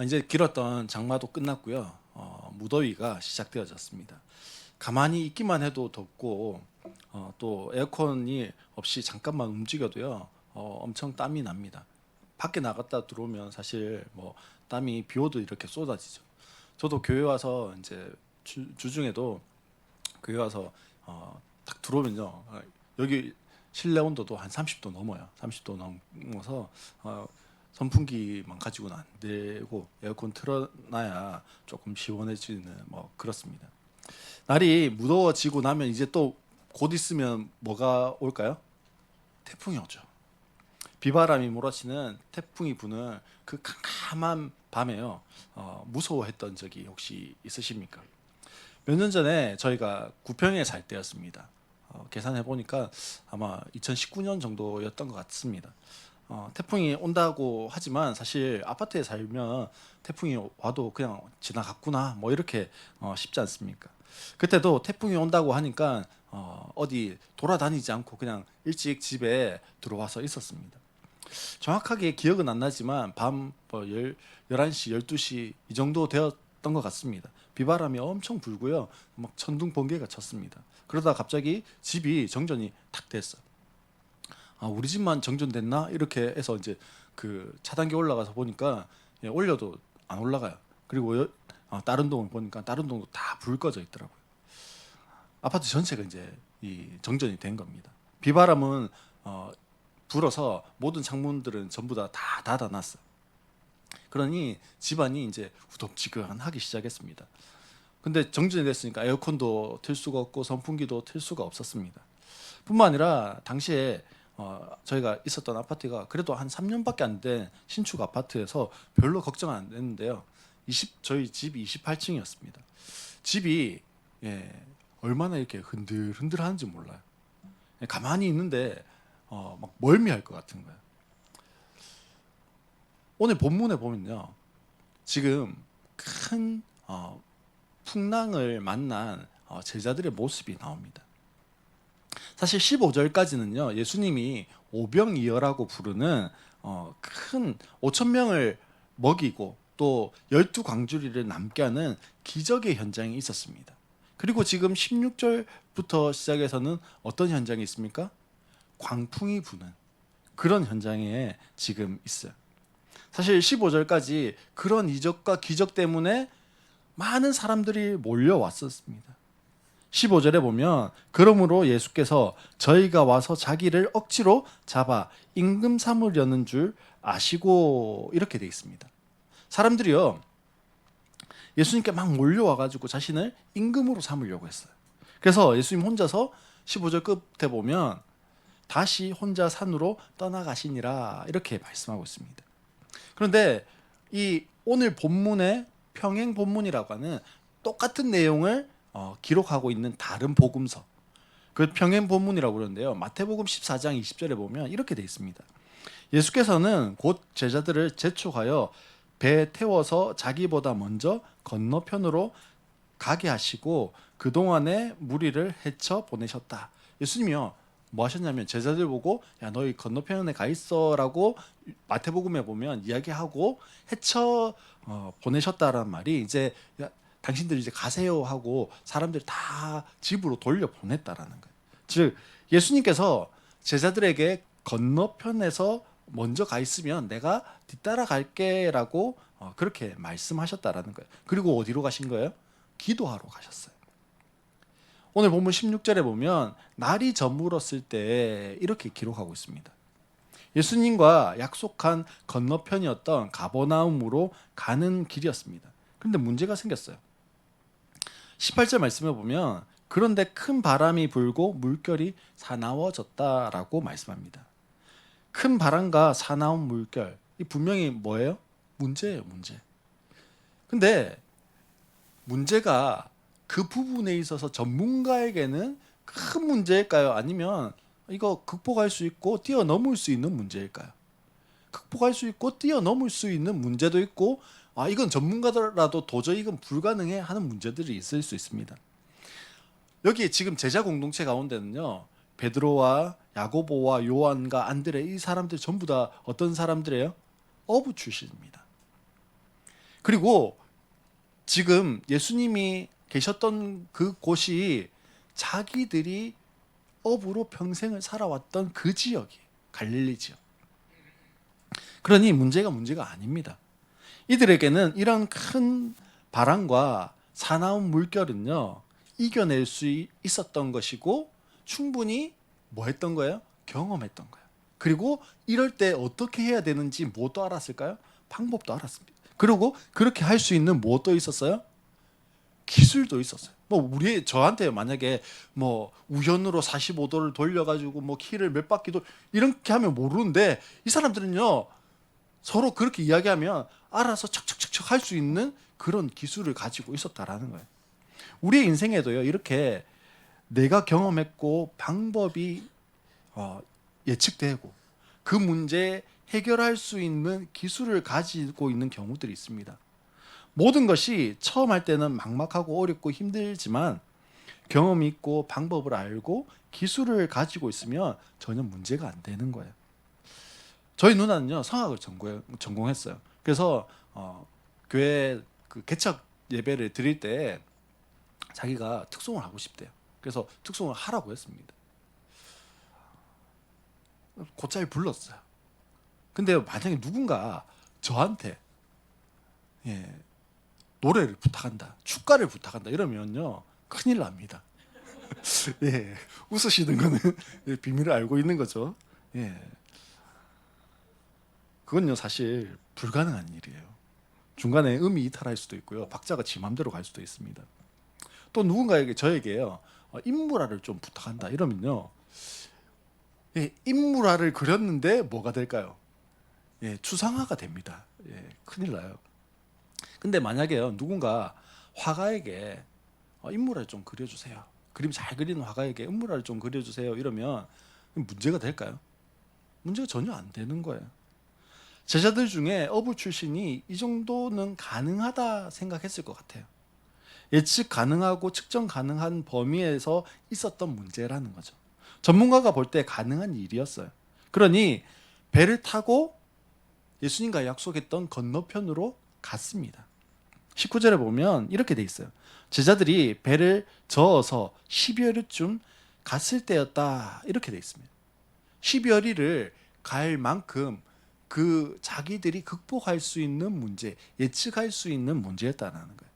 이제 길었던 장마도 끝났고요. 무더위가 시작되어졌습니다. 가만히 있기만 해도 덥고 또 에어컨이 없이 잠깐만 움직여도요. 엄청 땀이 납니다. 밖에 나갔다 들어오면 사실 뭐 땀이 비 오도 이렇게 쏟아지죠. 저도 교회 와서 이제 주중에도 교회 와서 딱 들어오면요. 여기 실내 온도도 한 30도 넘어요. 30도 넘어서 선풍기만 가지고는 안 되고 에어컨 틀어놔야 조금 시원해지는 뭐 그렇습니다. 날이 무더워지고 나면 이제 또 곧 있으면 뭐가 올까요? 태풍이 오죠. 비바람이 몰아치는 태풍이 부는 그 캄캄한 밤에요. 무서워했던 적이 혹시 있으십니까? 몇 년 전에 저희가 구평에 살 때였습니다. 계산해 보니까 아마 2019년 정도였던 것 같습니다. 태풍이 온다고 하지만 사실 아파트에 살면 태풍이 와도 그냥 지나갔구나 뭐 이렇게 쉽지 않습니까? 그때도 태풍이 온다고 하니까 어디 돌아다니지 않고 그냥 일찍 집에 들어와서 있었습니다. 정확하게 기억은 안 나지만 밤뭐 11시, 12시 이 정도 되었던 것 같습니다. 비바람이 엄청 불고요. 막 천둥 번개가 쳤습니다. 그러다 갑자기 집이 정전이 탁 됐어요. 우리 집만 정전됐나? 이렇게 해서 이제 그 차단기 올라가서 보니까 올려도 안 올라가요. 그리고 다른 동을 보니까 다른 동도 다 불 꺼져 있더라고요. 아파트 전체가 이제 이 정전이 된 겁니다. 비바람은 불어서 모든 창문들은 전부 다 닫아놨어요. 그러니 집안이 이제 후덥지근하기 시작했습니다. 근데 정전이 됐으니까 에어컨도 틀 수가 없고 선풍기도 틀 수가 없었습니다. 뿐만 아니라 당시에 저희가 있었던 아파트가 그래도 한 3년밖에 안 된 신축 아파트여서 별로 걱정 안 했는데요. 저희 집이 28층이었습니다. 집이 예, 얼마나 이렇게 흔들흔들하는지 몰라요. 가만히 있는데 막 멀미할 것 같은 거예요. 오늘 본문에 보면요, 지금 큰 풍랑을 만난 제자들의 모습이 나옵니다. 사실 15절까지는요, 예수님이 오병이어라고 부르는 큰 5천 명을 먹이고 또 12광주리를 남게 하는 기적의 현장이 있었습니다. 그리고 지금 16절부터 시작해서는 어떤 현장이 있습니까? 광풍이 부는 그런 현장에 지금 있어요. 사실 15절까지 그런 이적과 기적 때문에 많은 사람들이 몰려왔었습니다. 15절에 보면 그러므로 예수께서 저희가 와서 자기를 억지로 잡아 임금 삼으려는 줄 아시고 이렇게 돼 있습니다. 사람들이요, 예수님께 막 몰려와 가지고 자신을 임금으로 삼으려고 했어요. 그래서 예수님 혼자서 15절 끝에 보면 다시 혼자 산으로 떠나가시니라 이렇게 말씀하고 있습니다. 그런데 이 오늘 본문의 평행 본문이라고 하는 똑같은 내용을 기록하고 있는 다른 복음서, 그 평행 본문이라고 그러는데요. 마태복음 14장 20절에 보면 이렇게 돼 있습니다. 예수께서는 곧 제자들을 재촉하여 배에 태워서 자기보다 먼저 건너편으로 가게 하시고 그동안에 무리를 헤쳐 보내셨다. 예수님이요, 뭐 하셨냐면 제자들 보고 야 너희 건너편에 가 있어라고 마태복음에 보면 이야기하고 헤쳐 보내셨다라는 말이 이제 야, 당신들 이제 가세요 하고 사람들 다 집으로 돌려 보냈다라는 거예요. 즉 예수님께서 제자들에게 건너편에서 먼저 가 있으면 내가 뒤따라 갈게라고 그렇게 말씀하셨다라는 거예요. 그리고 어디로 가신 거예요? 기도하러 가셨어요. 오늘 본문 16절에 보면 날이 저물었을 때 이렇게 기록하고 있습니다. 예수님과 약속한 건너편이었던 가버나움으로 가는 길이었습니다. 그런데 문제가 생겼어요. 18절 말씀에 보면 그런데 큰 바람이 불고 물결이 사나워졌다라고 말씀합니다. 큰 바람과 사나운 물결, 이 분명히 뭐예요? 문제예요, 문제. 근데 문제가 그 부분에 있어서 전문가에게는 큰 문제일까요? 아니면 이거 극복할 수 있고 뛰어넘을 수 있는 문제일까요? 극복할 수 있고 뛰어넘을 수 있는 문제도 있고 이건 전문가더라도 도저히 이건 불가능해 하는 문제들이 있을 수 있습니다. 여기 지금 제자 공동체 가운데는요, 베드로와 야고보와 요한과 안드레 이 사람들 전부 다 어떤 사람들이에요? 어부 출신입니다. 그리고 지금 예수님이 계셨던 그 곳이 자기들이 업으로 평생을 살아왔던 그 지역이 갈릴리 지역. 그러니 문제가 아닙니다. 이들에게는 이런 큰 바람과 사나운 물결은요 이겨낼 수 있었던 것이고 충분히 뭐 했던 거예요? 경험했던 거예요. 그리고 이럴 때 어떻게 해야 되는지 뭐도 알았을까요? 방법도 알았습니다. 그리고 그렇게 할 수 있는 뭐도 있었어요? 기술도 있었어요. 뭐 저한테 만약에 뭐 우연으로 45도를 돌려가지고 뭐 키를 몇 바퀴 이렇게 하면 모르는데 이 사람들은요 서로 그렇게 이야기하면 알아서 척척척척 할 수 있는 그런 기술을 가지고 있었다라는 거예요. 우리의 인생에도요 이렇게 내가 경험했고 방법이 예측되고 그 문제 해결할 수 있는 기술을 가지고 있는 경우들이 있습니다. 모든 것이 처음 할 때는 막막하고 어렵고 힘들지만 경험이 있고 방법을 알고 기술을 가지고 있으면 전혀 문제가 안 되는 거예요. 저희 누나는요 성악을 전공했어요. 그래서 교회 그 개척 예배를 드릴 때 자기가 특송을 하고 싶대요. 그래서 특송을 하라고 했습니다. 곧잘 불렀어요. 근데 만약에 누군가 저한테 노래를 부탁한다, 축가를 부탁한다 이러면요 큰일 납니다. 예, 웃으시는 거는 비밀을 알고 있는 거죠. 예, 그건요 사실 불가능한 일이에요. 중간에 음이 이탈할 수도 있고요, 박자가 지 맘대로 갈 수도 있습니다. 또 누군가에게 저에게요 인물화를 좀 부탁한다 이러면요, 인물화를 그렸는데 뭐가 될까요? 추상화가 됩니다. 큰일 나요. 근데 만약에요 누군가 화가에게 인물화를 좀 그려주세요, 그림 잘 그리는 화가에게 인물화를 좀 그려주세요 이러면 문제가 될까요? 문제가 전혀 안 되는 거예요. 제자들 중에 어부 출신이 이 정도는 가능하다 생각했을 것 같아요. 예측 가능하고 측정 가능한 범위에서 있었던 문제라는 거죠. 전문가가 볼 때 가능한 일이었어요. 그러니 배를 타고 예수님과 약속했던 건너편으로 갔습니다. 19절에 보면 이렇게 돼 있어요. 제자들이 배를 저어서 12여리쯤 갔을 때였다 이렇게 돼 있습니다. 12여리를 갈 만큼 그 자기들이 극복할 수 있는 문제, 예측할 수 있는 문제였다는 거예요.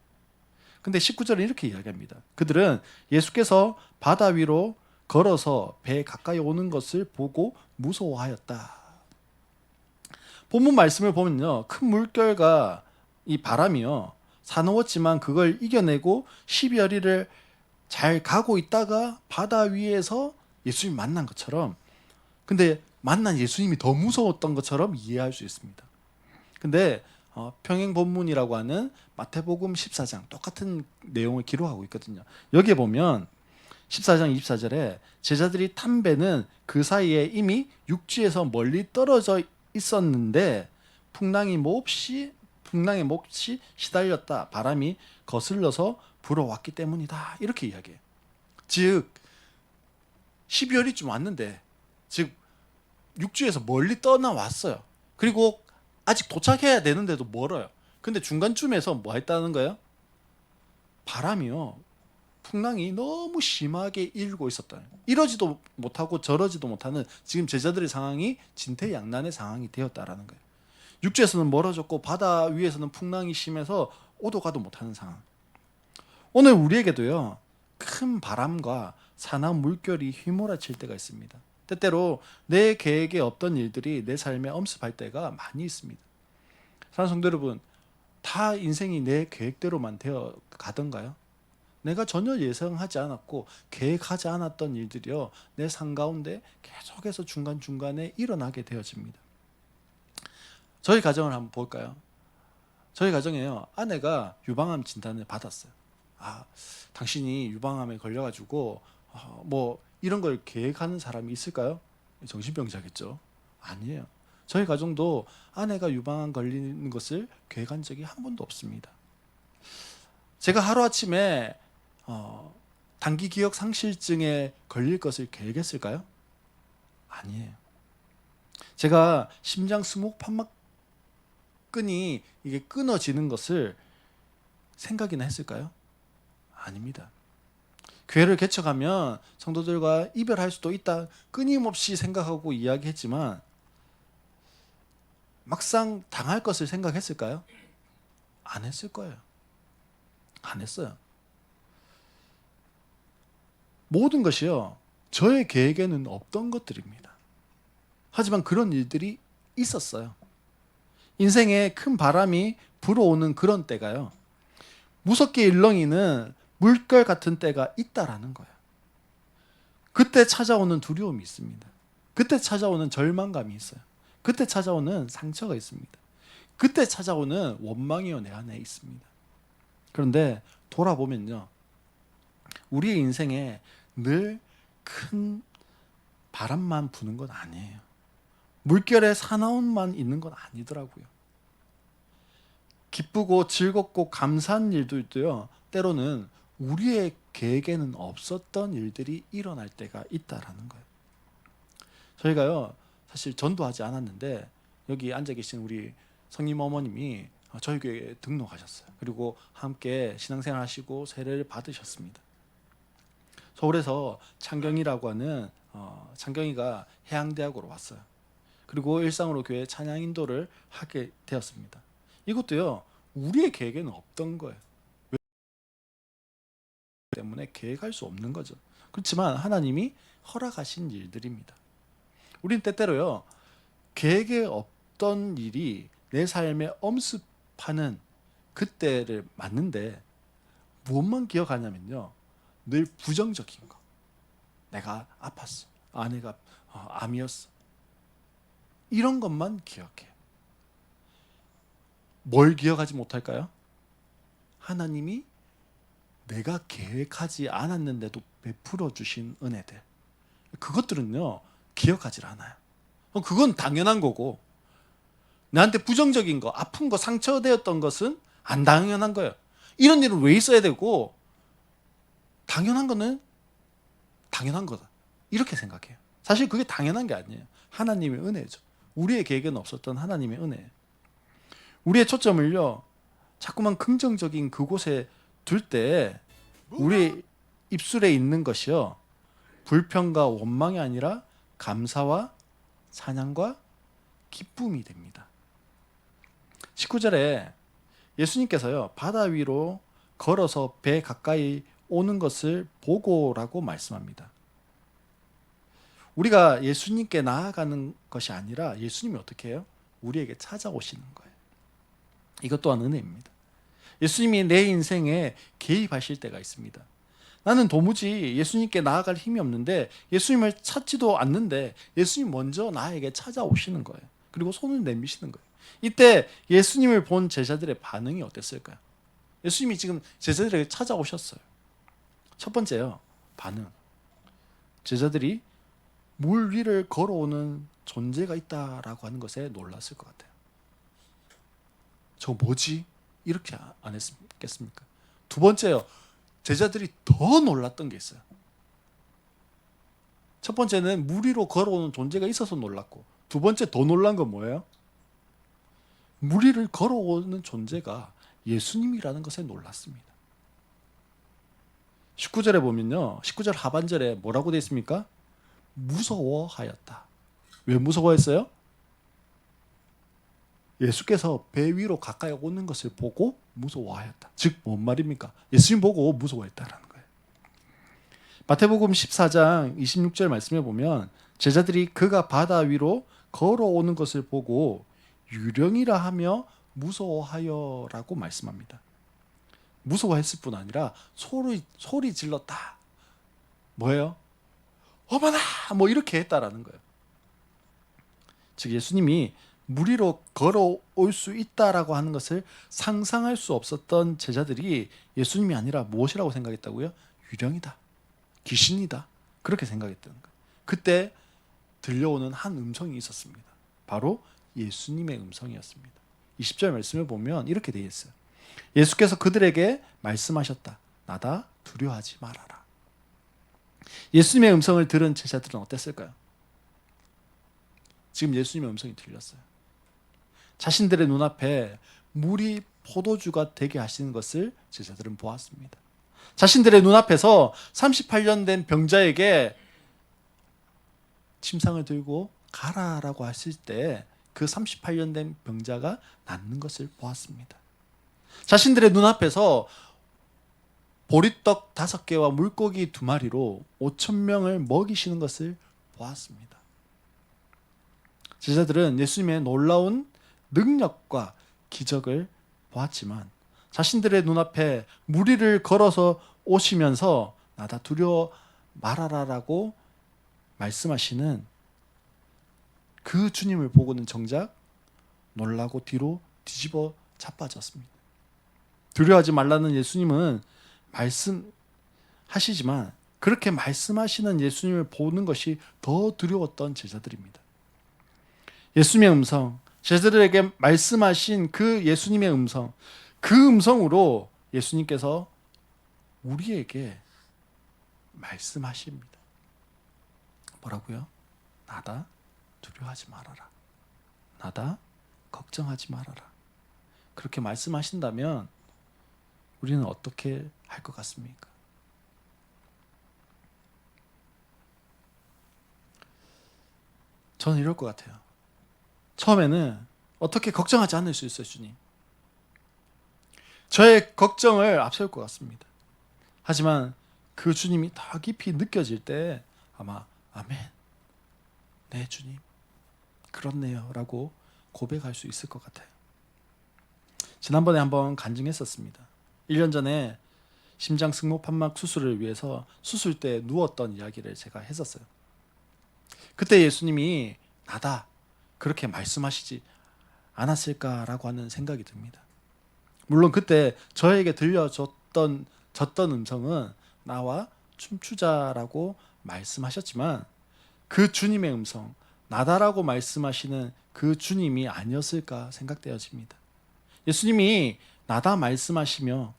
근데 19절은 이렇게 이야기합니다. 그들은 예수께서 바다 위로 걸어서 배 가까이 오는 것을 보고 무서워하였다. 본문 말씀을 보면요, 큰 물결과 이 바람이요 사나웠지만 그걸 이겨내고 12여리를 잘 가고 있다가 바다 위에서 예수님 만난 것처럼, 근데 만난 예수님이 더 무서웠던 것처럼 이해할 수 있습니다. 근데 평행 본문이라고 하는 마태복음 14장 똑같은 내용을 기록하고 있거든요. 여기에 보면 14장 24절에 제자들이 탄 배는 그 사이에 이미 육지에서 멀리 떨어져 있었는데 풍랑이 몹시 시달렸다. 바람이 거슬러서 불어왔기 때문이다. 이렇게 이야기해요. 즉 12월이쯤 왔는데 즉 육지에서 멀리 떠나왔어요. 그리고 아직 도착해야 되는데도 멀어요. 근데 중간쯤에서 뭐 했다는 거예요? 바람이요 풍랑이 너무 심하게 일고 있었다. 이러지도 못하고 저러지도 못하는 지금 제자들의 상황이 진퇴양난의 상황이 되었다라는 거예요. 육지에서는 멀어졌고 바다 위에서는 풍랑이 심해서 오도 가도 못하는 상황. 오늘 우리에게도요 큰 바람과 사나운 물결이 휘몰아칠 때가 있습니다. 때때로 내 계획에 없던 일들이 내 삶에 엄습할 때가 많이 있습니다. 사랑하는 성도 여러분, 다 인생이 내 계획대로만 되어 가던가요? 내가 전혀 예상하지 않았고 계획하지 않았던 일들이요 내 삶 가운데 계속해서 중간중간에 일어나게 되어집니다. 저희 가정을 한번 볼까요? 저희 가정에요 아내가 유방암 진단을 받았어요. 당신이 유방암에 걸려가지고 뭐 이런 걸 계획하는 사람이 있을까요? 정신병자겠죠. 아니에요. 저희 가정도 아내가 유방암 걸리는 것을 계획한 적이 한 번도 없습니다. 제가 하루아침에 단기 기억 상실증에 걸릴 것을 계획했을까요? 아니에요. 제가 심장 스모크 판막까지 끈이 이게 끊어지는 것을 생각이나 했을까요? 아닙니다. 교회를 개척하면 성도들과 이별할 수도 있다 끊임없이 생각하고 이야기했지만 막상 당할 것을 생각했을까요? 안 했을 거예요. 안 했어요. 모든 것이요, 저의 계획에는 없던 것들입니다. 하지만 그런 일들이 있었어요. 인생에 큰 바람이 불어오는 그런 때가요, 무섭게 일렁이는 물결 같은 때가 있다라는 거예요. 그때 찾아오는 두려움이 있습니다. 그때 찾아오는 절망감이 있어요. 그때 찾아오는 상처가 있습니다. 그때 찾아오는 원망이요, 내 안에 있습니다. 그런데 돌아보면요, 우리의 인생에 늘 큰 바람만 부는 건 아니에요. 물결의 사나움만 있는 건 아니더라고요. 기쁘고 즐겁고 감사한 일들도요, 때로는 우리의 계획에는 없었던 일들이 일어날 때가 있다라는 거예요. 저희가요, 사실 전도하지 않았는데 여기 앉아 계신 우리 성님 어머님이 저희 교회에 등록하셨어요. 그리고 함께 신앙생활 하시고 세례를 받으셨습니다. 서울에서 창경이라고 하는 창경이가 해양대학으로 왔어요. 그리고 일상으로 교회 찬양 인도를 하게 되었습니다. 이것도요, 우리의 계획에는 없던 거예요. 때문에 계획할 수 없는 거죠. 그렇지만 하나님이 허락하신 일들입니다. 우린 때때로요, 계획에 없던 일이 내 삶에 엄습하는 그때를 맞는데 무엇만 기억하냐면요, 늘 부정적인 거. 내가 아팠어. 아내가 암이었어. 이런 것만 기억해요. 뭘 기억하지 못할까요? 하나님이 내가 계획하지 않았는데도 베풀어 주신 은혜들. 그것들은요, 기억하지 않아요. 그건 당연한 거고, 나한테 부정적인 거, 아픈 거, 상처되었던 것은 안 당연한 거예요. 이런 일은 왜 있어야 되고, 당연한 거는 당연한 거다. 이렇게 생각해요. 사실 그게 당연한 게 아니에요. 하나님의 은혜죠. 우리의 계획에는 없었던 하나님의 은혜. 우리의 초점을요, 자꾸만 긍정적인 그곳에 둘 때 우리 입술에 있는 것이요, 불평과 원망이 아니라 감사와 찬양과 기쁨이 됩니다. 19절에 예수님께서요, 바다 위로 걸어서 배 가까이 오는 것을 보고라고 말씀합니다. 우리가 예수님께 나아가는 것이 아니라 예수님이 어떻게 해요? 우리에게 찾아오시는 거예요. 이것 또한 은혜입니다. 예수님이 내 인생에 개입하실 때가 있습니다. 나는 도무지 예수님께 나아갈 힘이 없는데 예수님을 찾지도 않는데 예수님 먼저 나에게 찾아오시는 거예요. 그리고 손을 내미시는 거예요. 이때 예수님을 본 제자들의 반응이 어땠을까요? 예수님이 지금 제자들에게 찾아오셨어요. 첫 번째요, 반응. 제자들이 물 위를 걸어오는 존재가 있다라고 하는 것에 놀랐을 것 같아요. 저 뭐지? 이렇게 안 했겠습니까? 두 번째요, 제자들이 더 놀랐던 게 있어요. 첫 번째는 물 위로 걸어오는 존재가 있어서 놀랐고, 두 번째 더 놀란 건 뭐예요? 물 위를 걸어오는 존재가 예수님이라는 것에 놀랐습니다. 19절에 보면요, 19절 하반절에 뭐라고 되어 있습니까? 무서워하였다. 왜 무서워했어요? 예수께서 배 위로 가까이 오는 것을 보고 무서워하였다. 즉, 뭔 말입니까? 예수님 보고 무서워했다라는 거예요. 마태복음 14장 26절 말씀에 보면 제자들이 그가 바다 위로 걸어오는 것을 보고 유령이라 하며 무서워하여라고 말씀합니다. 무서워했을 뿐 아니라 소리 질렀다. 뭐예요? 어머나! 뭐 이렇게 했다라는 거예요. 즉, 예수님이 물 위로 걸어올 수 있다라고 하는 것을 상상할 수 없었던 제자들이 예수님이 아니라 무엇이라고 생각했다고요? 유령이다. 귀신이다. 그렇게 생각했다는 거예요. 그때 들려오는 한 음성이 있었습니다. 바로 예수님의 음성이었습니다. 20절 말씀을 보면 이렇게 되어 있어요. 예수께서 그들에게 말씀하셨다. 나다, 두려워하지 말아라. 예수님의 음성을 들은 제자들은 어땠을까요? 지금 예수님의 음성이 들렸어요. 자신들의 눈앞에 물이 포도주가 되게 하시는 것을 제자들은 보았습니다. 자신들의 눈앞에서 38년 된 병자에게 침상을 들고 가라라고 하실 때 그 38년 된 병자가 낫는 것을 보았습니다. 자신들의 눈앞에서 보리떡 5개와 물고기 2마리로 5,000명을 먹이시는 것을 보았습니다. 제자들은 예수님의 놀라운 능력과 기적을 보았지만 자신들의 눈앞에 무리를 걸어서 오시면서 나다 두려워 말아라라고 말씀하시는 그 주님을 보고는 정작 놀라고 뒤로 뒤집어 자빠졌습니다. 두려워하지 말라는 예수님은 말씀하시지만 그렇게 말씀하시는 예수님을 보는 것이 더 두려웠던 제자들입니다. 예수님의 음성, 제자들에게 말씀하신 그 예수님의 음성, 그 음성으로 예수님께서 우리에게 말씀하십니다. 뭐라고요? 나다 두려워하지 말아라. 나다 걱정하지 말아라. 그렇게 말씀하신다면 우리는 어떻게 할 것 같습니까? 저는 이럴 것 같아요. 처음에는 어떻게 걱정하지 않을 수 있어요, 주님. 저의 걱정을 앞세울 것 같습니다. 하지만 그 주님이 더 깊이 느껴질 때 아마 아멘, 네 주님, 그렇네요 라고 고백할 수 있을 것 같아요. 지난번에 한번 간증했었습니다. 1년 전에 심장 승모판막 수술을 위해서 수술대에 누웠던 이야기를 제가 했었어요. 그때 예수님이 나다 그렇게 말씀하시지 않았을까라고 하는 생각이 듭니다. 물론 그때 저에게 들려졌던 음성은 나와 춤추자라고 말씀하셨지만 그 주님의 음성, 나다라고 말씀하시는 그 주님이 아니었을까 생각되어집니다. 예수님이 나다 말씀하시며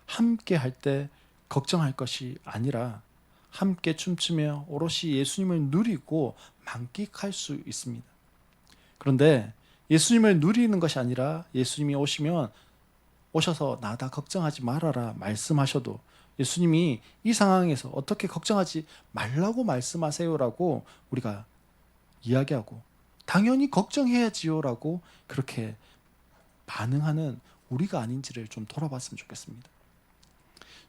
함께 할 때 걱정할 것이 아니라 함께 춤추며 오롯이 예수님을 누리고 만끽할 수 있습니다. 그런데 예수님을 누리는 것이 아니라 예수님이 오셔서 나다 걱정하지 말아라 말씀하셔도 예수님이 이 상황에서 어떻게 걱정하지 말라고 말씀하세요라고 우리가 이야기하고 당연히 걱정해야지요라고 그렇게 반응하는 우리가 아닌지를 좀 돌아봤으면 좋겠습니다.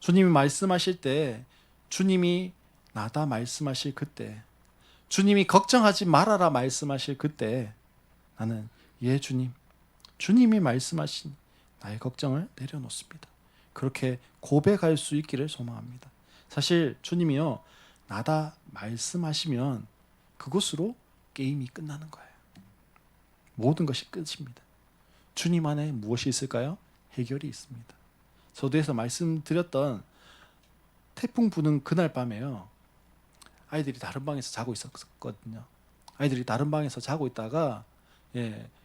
주님이 말씀하실 때, 주님이 나다 말씀하실 그때, 주님이 걱정하지 말아라 말씀하실 그때 나는 예 주님, 주님이 말씀하신 나의 걱정을 내려놓습니다. 그렇게 고백할 수 있기를 소망합니다. 사실 주님이요, 나다 말씀하시면 그것으로 게임이 끝나는 거예요. 모든 것이 끝입니다. 주님 안에 무엇이 있을까요? 해결이 있습니다. 서두에서 말씀드렸던 태풍 부는 그날 밤에요, 아이들이 다른 방에서 자고 있었거든요. 아이들이 다른 방에서 자고 있다가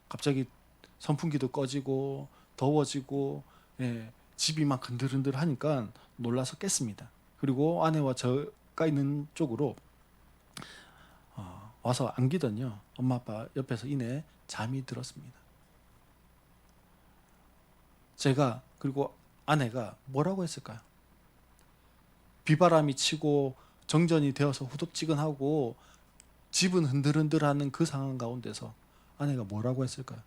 갑자기 선풍기도 꺼지고 더워지고 집이 막 흔들흔들 하니까 놀라서 깼습니다. 그리고 아내와 저가 있는 쪽으로 와서 안기더니요, 엄마 아빠 옆에서 이내 잠이 들었습니다. 제가 그리고 아내가 뭐라고 했을까요? 비바람이 치고 정전이 되어서 후덥지근하고 집은 흔들흔들하는 그 상황 가운데서 아내가 뭐라고 했을까요?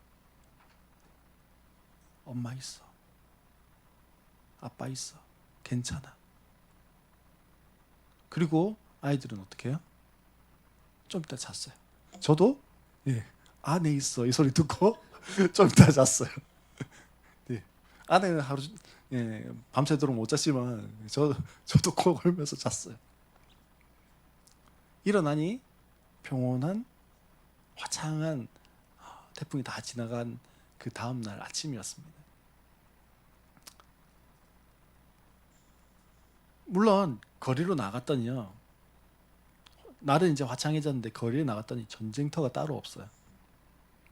엄마 있어, 아빠 있어, 괜찮아. 그리고 아이들은 어떻게 해요? 좀 이따 잤어요. 저도 아내 있어 이 소리 듣고 좀 이따 잤어요. 아내는 하루 밤새도록 못 잤지만 저도 코 골면서 잤어요. 일어나니 평온한 화창한 태풍이 다 지나간 그 다음 날 아침이었습니다. 물론 거리로 나갔더니요, 날은 이제 화창해졌는데 거리에 나갔더니 전쟁터가 따로 없어요.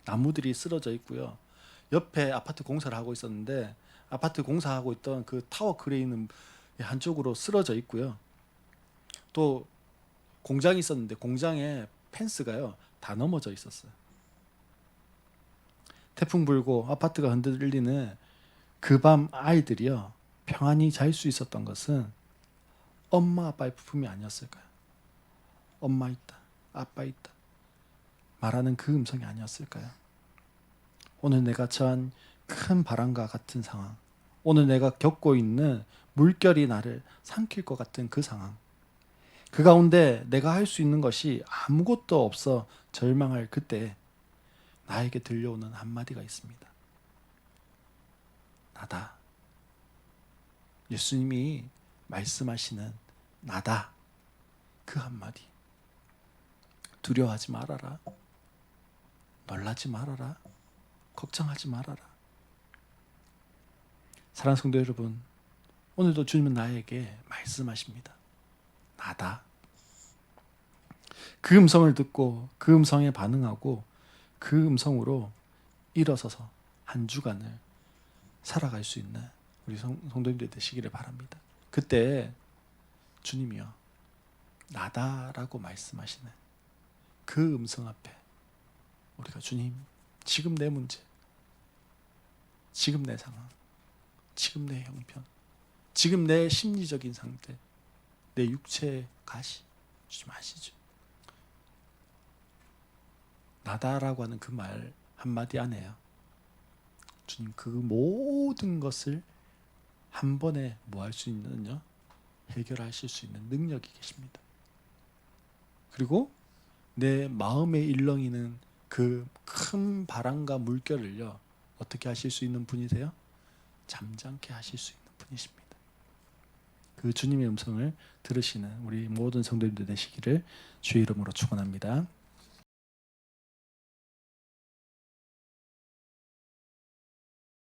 나무들이 쓰러져 있고요. 옆에 아파트 공사를 하고 있었는데 아파트 공사하고 있던 그 타워 크레인은 한쪽으로 쓰러져 있고요. 또 공장이 있었는데 공장에 펜스가요 다 넘어져 있었어요. 태풍 불고 아파트가 흔들리는 그 밤 아이들이요 평안히 잘 수 있었던 것은 엄마 아빠의 품이 아니었을까요? 엄마 있다, 아빠 있다 말하는 그 음성이 아니었을까요? 오늘 내가 처한 큰 바람과 같은 상황, 오늘 내가 겪고 있는 물결이 나를 삼킬 것 같은 그 상황, 그 가운데 내가 할 수 있는 것이 아무것도 없어 절망할 그때 나에게 들려오는 한마디가 있습니다. 나다. 예수님이 말씀하시는 나다. 그 한마디. 두려워하지 말아라. 놀라지 말아라. 걱정하지 말아라. 사랑하는 성도 여러분, 오늘도 주님은 나에게 말씀하십니다. 나다. 그 음성을 듣고 그 음성에 반응하고 그 음성으로 일어서서 한 주간을 살아갈 수 있는 우리 성도님들 되시기를 바랍니다. 그때 주님이요 나다라고 말씀하시는 그 음성 앞에 우리가 주님 지금 내 문제, 지금 내 상황, 지금 내 형편, 지금 내 심리적인 상태, 내 육체의 가시 주님 아시죠? 나다라고 하는 그 말 한마디 안에요 주님 그 모든 것을 한 번에 뭐 할 수 있는요? 해결하실 수 있는 능력이 계십니다. 그리고 내 마음에 일렁이는 그 큰 바람과 물결을요 어떻게 하실 수 있는 분이세요? 잠잠케 하실 수 있는 분이십니다. 그 주님의 음성을 들으시는 우리 모든 성도님들 되시기를 주의 이름으로 축원합니다.